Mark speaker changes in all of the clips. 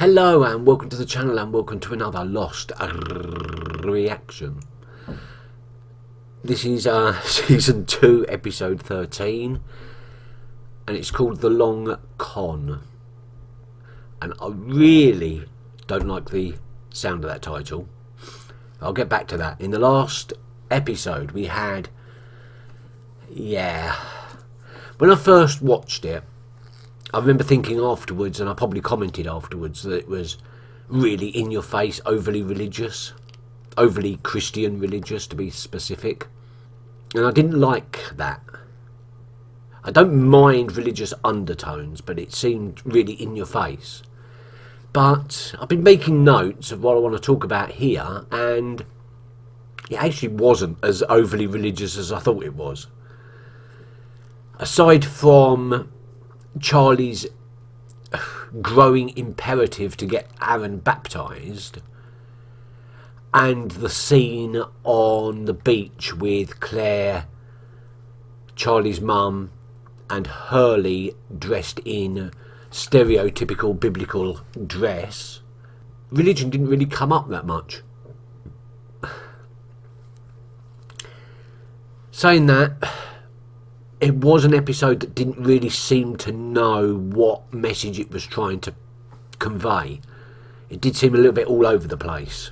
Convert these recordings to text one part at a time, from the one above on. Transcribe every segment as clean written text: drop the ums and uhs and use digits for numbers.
Speaker 1: Hello and welcome to the channel and welcome to another Lost reaction. This is season 2 episode 13 and it's called The Long Con, and I really don't like the sound of that title. I'll get back to that. In the last episode we had, when I first watched it, I remember thinking afterwards, and I probably commented afterwards, that it was really in your face, overly religious, overly Christian religious to be specific, and I didn't like that. I don't mind religious undertones, but it seemed really in your face. But I've been making notes of what I want to talk about here, and it actually wasn't as overly religious as I thought it was. Aside from Charlie's growing imperative to get Aaron baptised, and the scene on the beach with Claire, Charlie's mum, and Hurley dressed in stereotypical biblical dress, religion didn't really come up that much. Saying that, it was an episode that didn't really seem to know what message it was trying to convey. It did seem a little bit all over the place.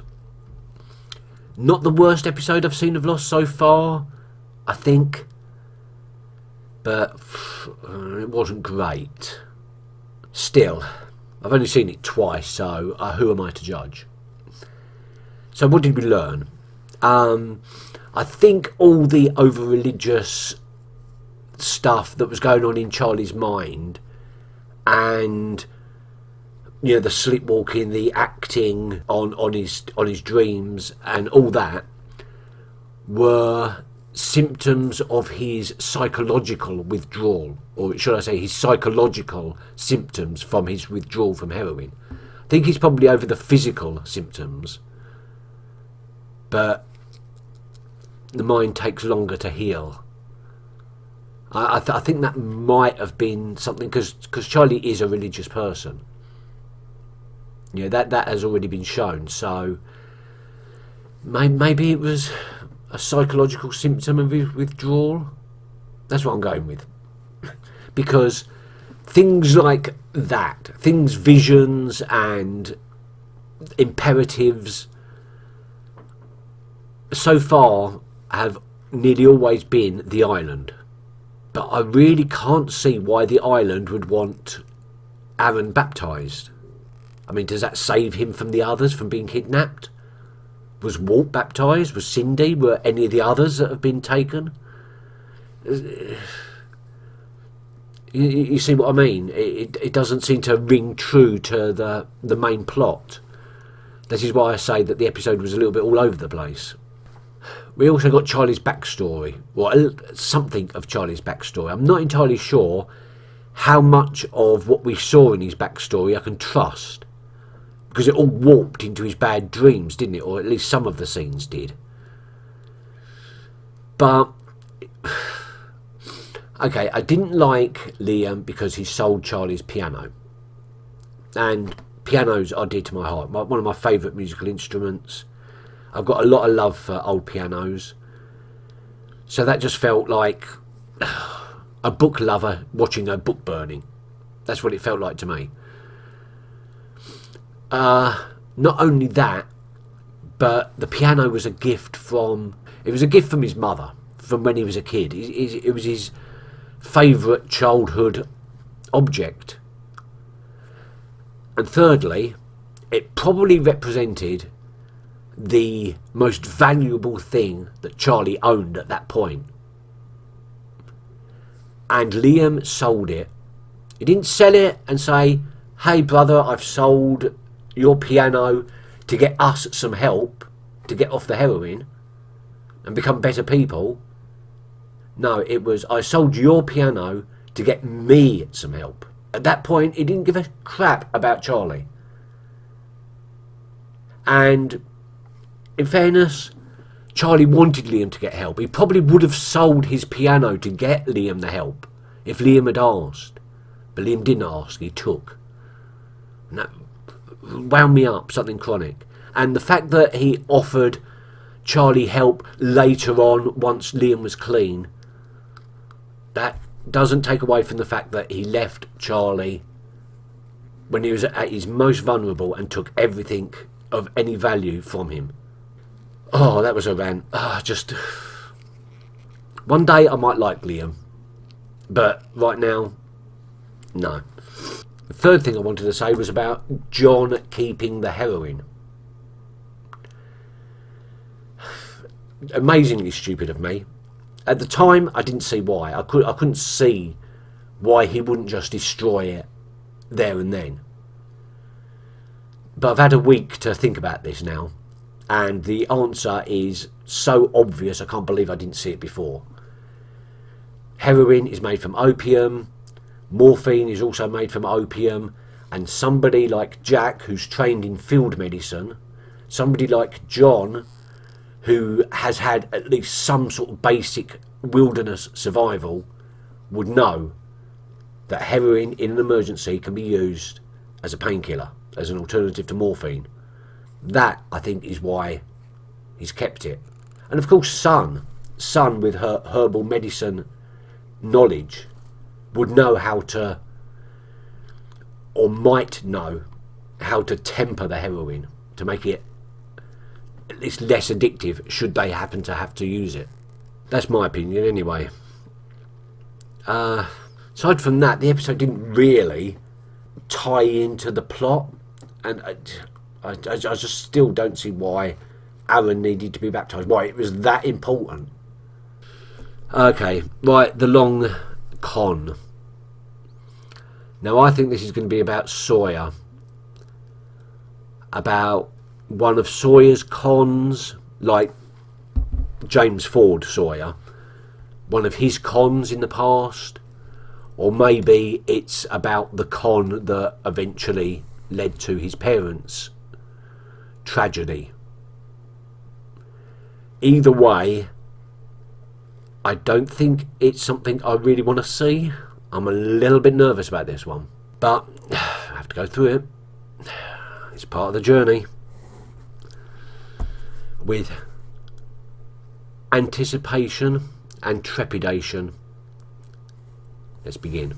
Speaker 1: Not the worst episode I've seen of Lost so far, I think, but it wasn't great. Still, I've only seen it twice, so who am I to judge? So what did we learn? I think all the over-religious stuff that was going on in Charlie's mind, and the sleepwalking, the acting on his dreams, and all that were symptoms of his psychological withdrawal, or should I say his psychological symptoms from his withdrawal from heroin. I think he's probably over the physical symptoms, but the mind takes longer to heal. I think that might have been something, because Charlie is a religious person. That has already been shown. So maybe it was a psychological symptom of his withdrawal. That's what I'm going with. Because things like that, visions and imperatives, so far have nearly always been the island. But I really can't see why the island would want Aaron baptised. I mean, does that save him from the others from being kidnapped? Was Walt baptised? Was Cindy? Were any of the others that have been taken? You see what I mean? It doesn't seem to ring true to the main plot. This is why I say that the episode was a little bit all over the place. We also got Charlie's backstory, or something of Charlie's backstory. I'm not entirely sure how much of what we saw in his backstory I can trust, because it all warped into his bad dreams, didn't it? Or at least some of the scenes did. But okay, I didn't like Liam because he sold Charlie's piano, and pianos are dear to my heart. One of my favourite musical instruments. I've got a lot of love for old pianos. So that just felt like a book lover watching a book burning. That's what it felt like to me. Not only that, but the piano was a gift from... It was a gift from his mother, from when he was a kid. It was his favourite childhood object. And thirdly, it probably represented the most valuable thing that Charlie owned at that point. And Liam sold it. He didn't sell it and say, hey brother, I've sold your piano to get us some help to get off the heroin and become better people. No, it was, I sold your piano to get me some help. At that point, he didn't give a crap about Charlie. And in fairness, Charlie wanted Liam to get help. He probably would have sold his piano to get Liam the help if Liam had asked. But Liam didn't ask, he took. And that wound me up, something chronic. And the fact that he offered Charlie help later on once Liam was clean, that doesn't take away from the fact that he left Charlie when he was at his most vulnerable and took everything of any value from him. Oh, that was a rant. Just one day I might like Liam, but right now, no. The third thing I wanted to say was about John keeping the heroin. Amazingly stupid of me. At the time, I didn't see why. I couldn't see why he wouldn't just destroy it there and then. But I've had a week to think about this now, and the answer is so obvious I can't believe I didn't see it before. Heroin is made from opium, morphine is also made from opium, and somebody like Jack, who's trained in field medicine, somebody like John, who has had at least some sort of basic wilderness survival, would know that heroin in an emergency can be used as a painkiller, as an alternative to morphine. That, I think, is why he's kept it. And of course Sun with her herbal medicine knowledge, would know how to, or might know how to temper the heroin to make it at least less addictive should they happen to have to use it. That's my opinion anyway. Aside from that, the episode didn't really tie into the plot, and I just still don't see why Aaron needed to be baptised, why it was that important. Okay, right, the long con. Now I think this is going to be about Sawyer, about one of Sawyer's cons, like James Ford Sawyer, one of his cons in the past, or maybe it's about the con that eventually led to his parents' tragedy. Either way, I don't think it's something I really want to see. I'm a little bit nervous about this one, but I have to go through it. It's part of the journey. With anticipation and trepidation, let's begin.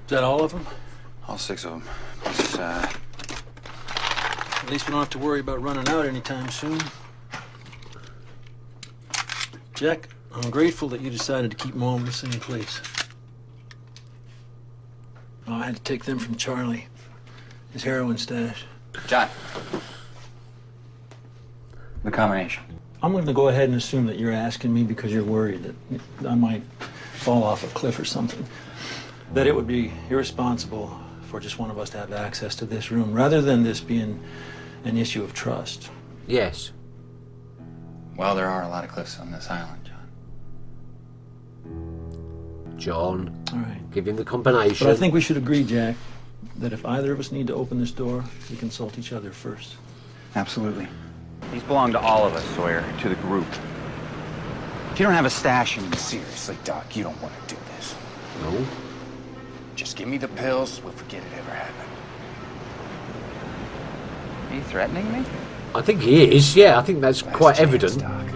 Speaker 2: Is that all of them?
Speaker 3: All 6 of them. Plus,
Speaker 2: At least we don't have to worry about running out anytime soon. Jack, I'm grateful that you decided to keep them all in the same place. Oh, I had to take them from Charlie, his heroin stash.
Speaker 3: John. The combination.
Speaker 2: I'm going to go ahead and assume that you're asking me because you're worried that I might fall off a cliff or something. That it would be irresponsible for just one of us to have access to this room, rather than this being an issue of trust.
Speaker 1: Yes.
Speaker 3: Well, there are a lot of cliffs on this island, John.
Speaker 1: All
Speaker 2: right.
Speaker 1: Give him the combination.
Speaker 2: But I think we should agree, Jack, that if either of us need to open this door, we consult each other first.
Speaker 3: Absolutely.
Speaker 4: These belong to all of us, Sawyer, to the group.
Speaker 3: If you don't have a stash, seriously, Doc, you don't want to do this.
Speaker 1: No.
Speaker 3: Just give me the pills, we'll forget it ever happened.
Speaker 4: Are you threatening me?
Speaker 1: I think he is, yeah, I think that's quite evident.
Speaker 3: Doc.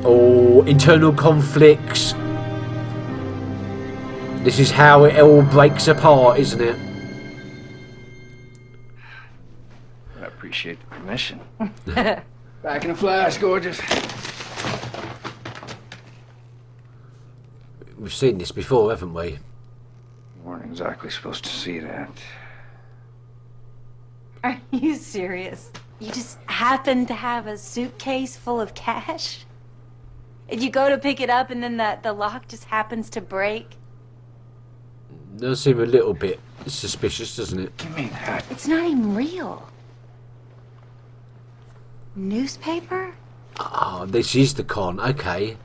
Speaker 1: Oh, internal conflicts. This is how it all breaks apart, isn't it?
Speaker 4: I appreciate the permission.
Speaker 3: Back in a flash, gorgeous.
Speaker 1: We've seen this before, haven't we?
Speaker 4: You weren't exactly supposed to see that.
Speaker 5: Are you serious? You just happen to have a suitcase full of cash? And you go to pick it up and then the lock just happens to break?
Speaker 1: Does seem a little bit suspicious, doesn't it?
Speaker 3: Give me that.
Speaker 5: It's not even real. Newspaper?
Speaker 1: Oh, this is the con, okay.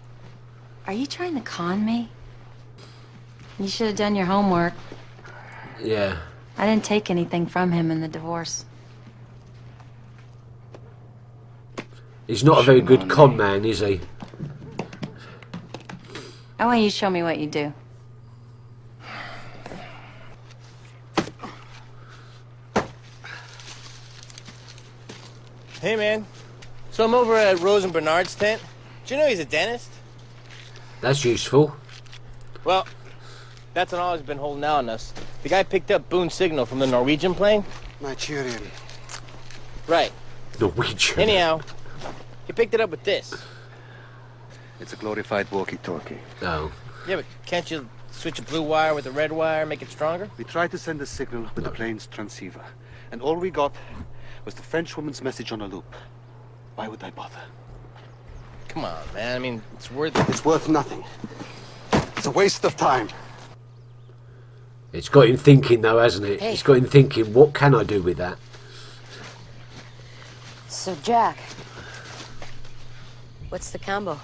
Speaker 5: Are you trying to con me? You should have done your homework.
Speaker 1: Yeah.
Speaker 5: I didn't take anything from him in the divorce.
Speaker 1: He's not a very good con man, is he?
Speaker 5: I want you to show me what you do.
Speaker 6: Hey, man. So I'm over at Rose and Bernard's tent. Do you know he's a dentist?
Speaker 1: That's useful.
Speaker 6: Well, that's not all he's been holding out on us. The guy picked up Boone's signal from the Norwegian plane.
Speaker 7: Nigerian.
Speaker 6: Right.
Speaker 1: Norwegian.
Speaker 6: Anyhow, he picked it up with this.
Speaker 7: It's a glorified walkie-talkie.
Speaker 1: Oh.
Speaker 6: Yeah, but can't you switch a blue wire with a red wire, make it stronger?
Speaker 7: We tried to send a signal with the plane's transceiver, and all we got was the French woman's message on a loop. Why would I bother?
Speaker 6: Come on, man. I mean, it's worth it.
Speaker 7: It's worth nothing. It's a waste of time.
Speaker 1: It's got him thinking, though, hasn't it?
Speaker 5: Hey.
Speaker 1: It's got him thinking, what can I do with that?
Speaker 8: So, Jack, what's the combo?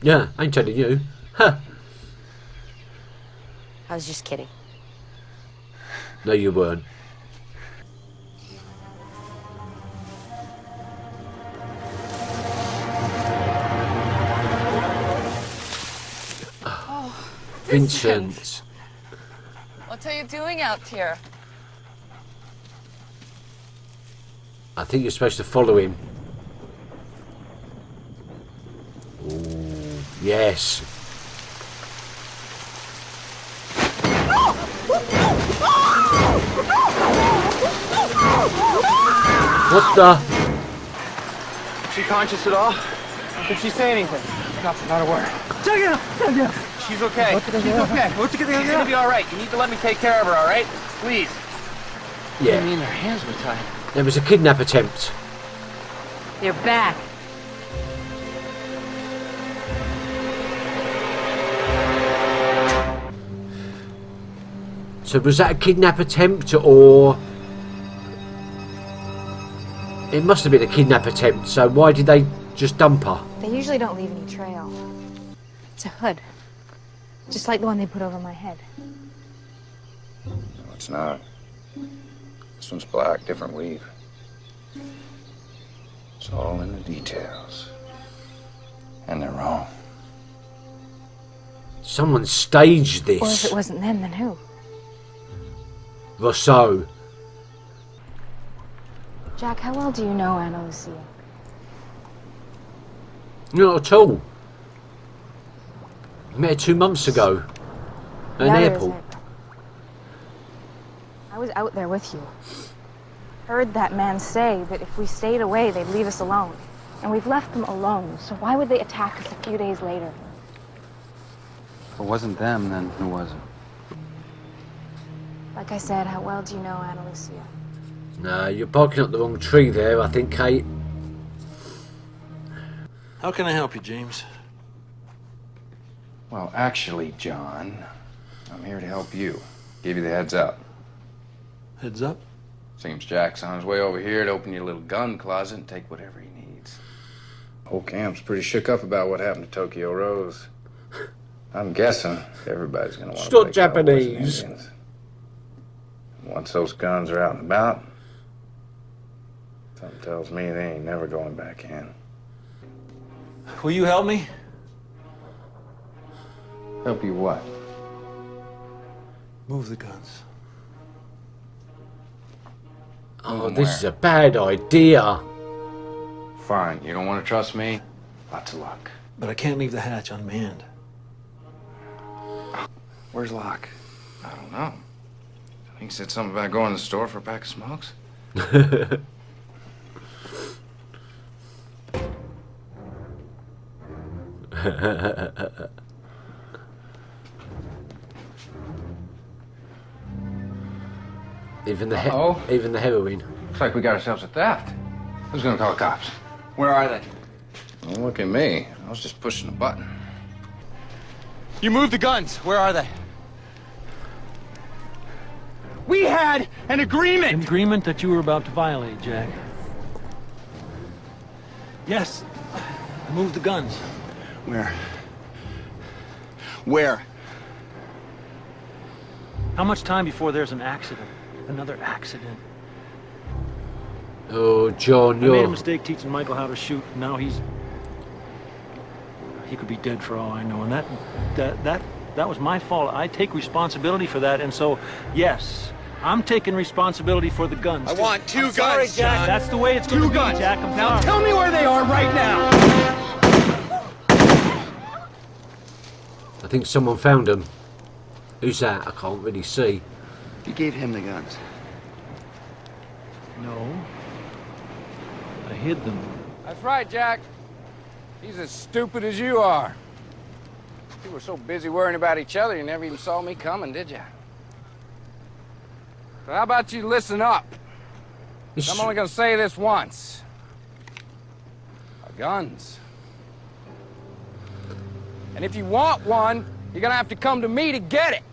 Speaker 1: Yeah, I ain't telling you. Huh.
Speaker 8: I was just kidding.
Speaker 1: No, you weren't. Vincent.
Speaker 9: What are you doing out here?
Speaker 1: I think you're supposed to follow him. Ooh, yes. What the?
Speaker 6: Is she conscious at all? Did she say anything? Not a word. She's okay. She's okay. She's gonna be all right. You need to let me take care of her, all right? Please.
Speaker 1: Yeah.
Speaker 6: her hands were tied.
Speaker 1: There was a kidnap attempt.
Speaker 5: You're back.
Speaker 1: So was that a kidnap attempt, or... It must have been a kidnap attempt, so why did they just dump her?
Speaker 10: They usually don't leave any trail. It's a hood. Just like the one they put over my head.
Speaker 4: No, it's not. This one's black, different weave. It's all in the details. And they're wrong.
Speaker 1: Someone staged
Speaker 10: Or if
Speaker 1: this.
Speaker 10: it wasn't them, then who?
Speaker 1: Rousseau.
Speaker 10: Jack, how well do you know Anna Lucia?
Speaker 1: Not at all. I met her 2 months ago. At an
Speaker 10: The other is
Speaker 1: airport.
Speaker 10: it. I was out there with you. Heard that man say that if we stayed away, they'd leave us alone. And we've left them alone, so why would they attack us a few days later?
Speaker 3: If it wasn't them, then who was it?
Speaker 10: Like I said, how well do you know Anna Lucia?
Speaker 1: No, you're barking up the wrong tree there, I think, Kate.
Speaker 2: How can I help you, James?
Speaker 4: Well, actually, John, I'm here to help you. Give you the heads up.
Speaker 2: Heads up.
Speaker 4: Seems Jack's on his way over here to open your little gun closet and take whatever he needs. Whole camp's pretty shook up about what happened to Tokyo Rose. I'm guessing everybody's gonna want
Speaker 1: It's
Speaker 4: to
Speaker 1: not
Speaker 4: play cowboys and
Speaker 1: Japanese.
Speaker 4: Indians. Once those guns are out and about, something tells me they ain't never going back in.
Speaker 2: Will you help me?
Speaker 4: Help you what?
Speaker 2: Move the guns.
Speaker 1: Oh, this is a bad idea.
Speaker 4: Fine. You don't want to trust me? Lots of luck.
Speaker 2: But I can't leave the hatch unmanned.
Speaker 4: Where's Locke? I don't know. I think he said something about going to the store for a pack of smokes.
Speaker 1: Even the
Speaker 4: Uh-oh.
Speaker 1: even the heroin.
Speaker 4: Looks like we got ourselves a theft. Who's gonna call the cops?
Speaker 3: Where are they?
Speaker 4: Don't look at me. I was just pushing a button.
Speaker 3: You moved the guns. Where are they? We had an agreement!
Speaker 2: An agreement that you were about to violate, Jack. Yes. I moved the guns.
Speaker 3: Where? Where?
Speaker 2: How much time before there's an accident? Another accident.
Speaker 1: Oh, John,
Speaker 2: I made a
Speaker 1: you're...
Speaker 2: mistake teaching Michael how to shoot. Now he's He could be dead for all I know, and that was my fault. I take responsibility for that, and so, yes, I'm taking responsibility for the guns.
Speaker 6: I want two guns,
Speaker 2: sorry, Jack.
Speaker 6: John.
Speaker 2: That's the way it's going to be, Jack. I'm
Speaker 6: Now
Speaker 2: sorry.
Speaker 6: tell me where they are right now.
Speaker 1: I think someone found them. Who's that? I can't really see.
Speaker 7: You gave him the guns.
Speaker 2: No. I hid them.
Speaker 4: That's right, Jack. He's as stupid as you are. You were so busy worrying about each other, you never even saw me coming, did you? So how about you listen up? I'm only gonna say this once. Our guns. And if you want one, you're gonna have to come to me to get it.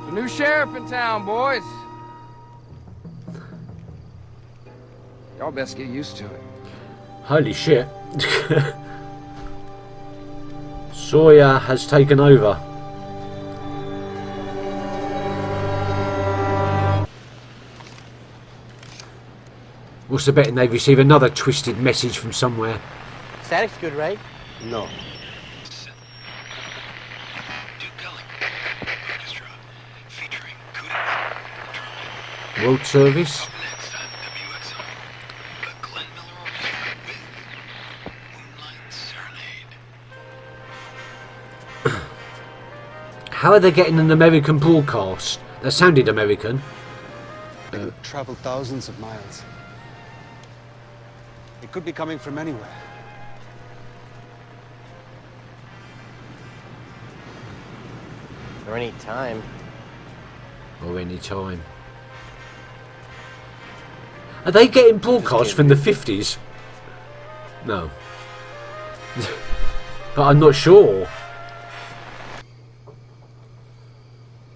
Speaker 4: The new sheriff in town, boys. Y'all best get used to it.
Speaker 1: Holy shit. Sawyer has taken over. What's the betting they receive another twisted message from somewhere?
Speaker 6: Static's good, right?
Speaker 7: No.
Speaker 1: World Service? How are they getting an American broadcast? That sounded American.
Speaker 7: Traveled thousands of miles. It could be coming from anywhere.
Speaker 6: Or any time.
Speaker 1: Or any time. Are they getting broadcasts from the 50s? No. But I'm not sure.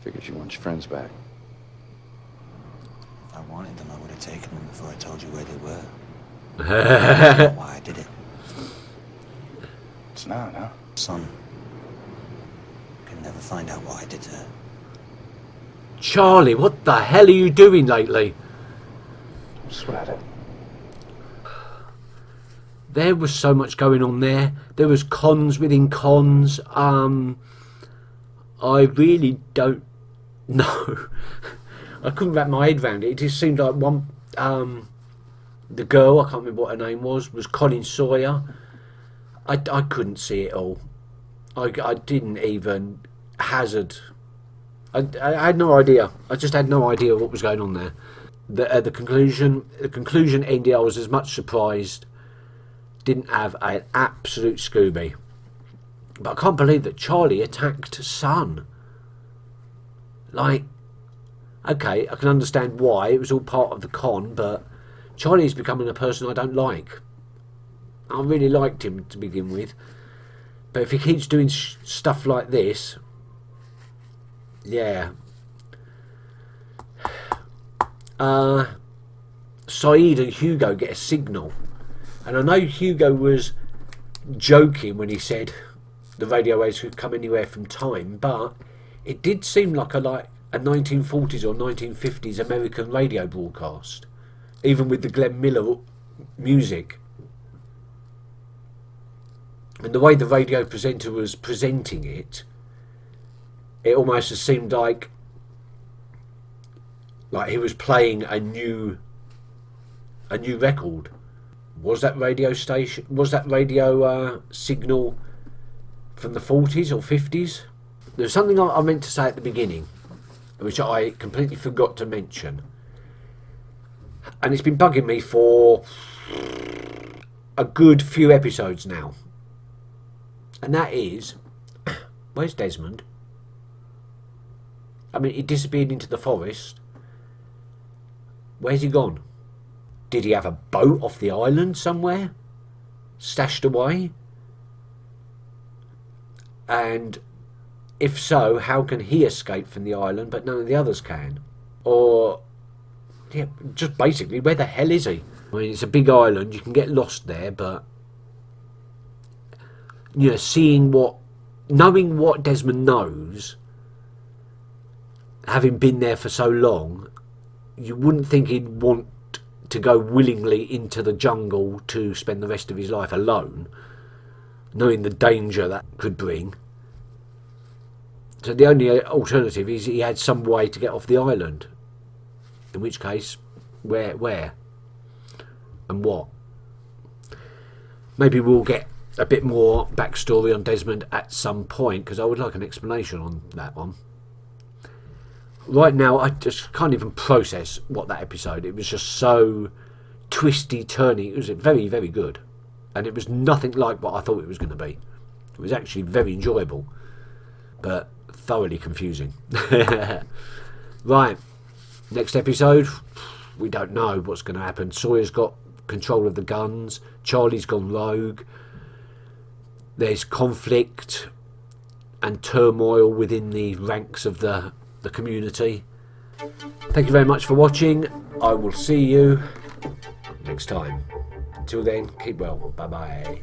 Speaker 4: Figured you want your friends back.
Speaker 11: If I wanted them, I would have taken them before I told you where they were. That's not why I did it.
Speaker 4: It's not, huh?
Speaker 11: Son, can never find out what I did to her.
Speaker 1: Charlie, what the hell are you doing lately?
Speaker 4: Sweat it.
Speaker 1: There was so much going on there. There was cons within cons. I really don't know. I couldn't wrap my head around it. It just seemed like one... the girl, I can't remember what her name was Colin Sawyer. I couldn't see it all. I didn't even hazard. I had no idea. I just had no idea what was going on there. The conclusion ended. I was as much surprised. Didn't have an absolute Scooby. But I can't believe that Charlie attacked Son. Like, okay, I can understand why. It was all part of the con, but Charlie's becoming a person I don't like. I really liked him to begin with. But if he keeps doing stuff like this, yeah. Saeed and Hugo get a signal. And I know Hugo was joking when he said the radio waves could come anywhere from time, but it did seem like a 1940s or 1950s American radio broadcast, even with the Glenn Miller music. And the way the radio presenter was presenting it, it almost seemed like he was playing a new record. Was that radio station? Was that radio signal from the 40s or 50s? There's something I meant to say at the beginning, which I completely forgot to mention, and it's been bugging me for a good few episodes now. And that is, where's Desmond? I mean, he disappeared into the forest. Where's he gone? Did he have a boat off the island somewhere? Stashed away? And if so, how can he escape from the island but none of the others can? Or, yeah, just basically, where the hell is he? I mean, it's a big island, you can get lost there, but, you know, knowing what Desmond knows, having been there for so long, you wouldn't think he'd want to go willingly into the jungle to spend the rest of his life alone, knowing the danger that could bring. So the only alternative is he had some way to get off the island. In which case, where? And what? Maybe we'll get a bit more backstory on Desmond at some point, because I would like an explanation on that one. Right now, I just can't even process what that episode. It was just so twisty, turny. It was very, very good. And it was nothing like what I thought it was going to be. It was actually very enjoyable, but thoroughly confusing. Right, next episode, we don't know what's going to happen. Sawyer's got control of the guns. Charlie's gone rogue. There's conflict and turmoil within the ranks of the community. Thank you very much for watching. I will see you next time. Until then, keep well. Bye bye.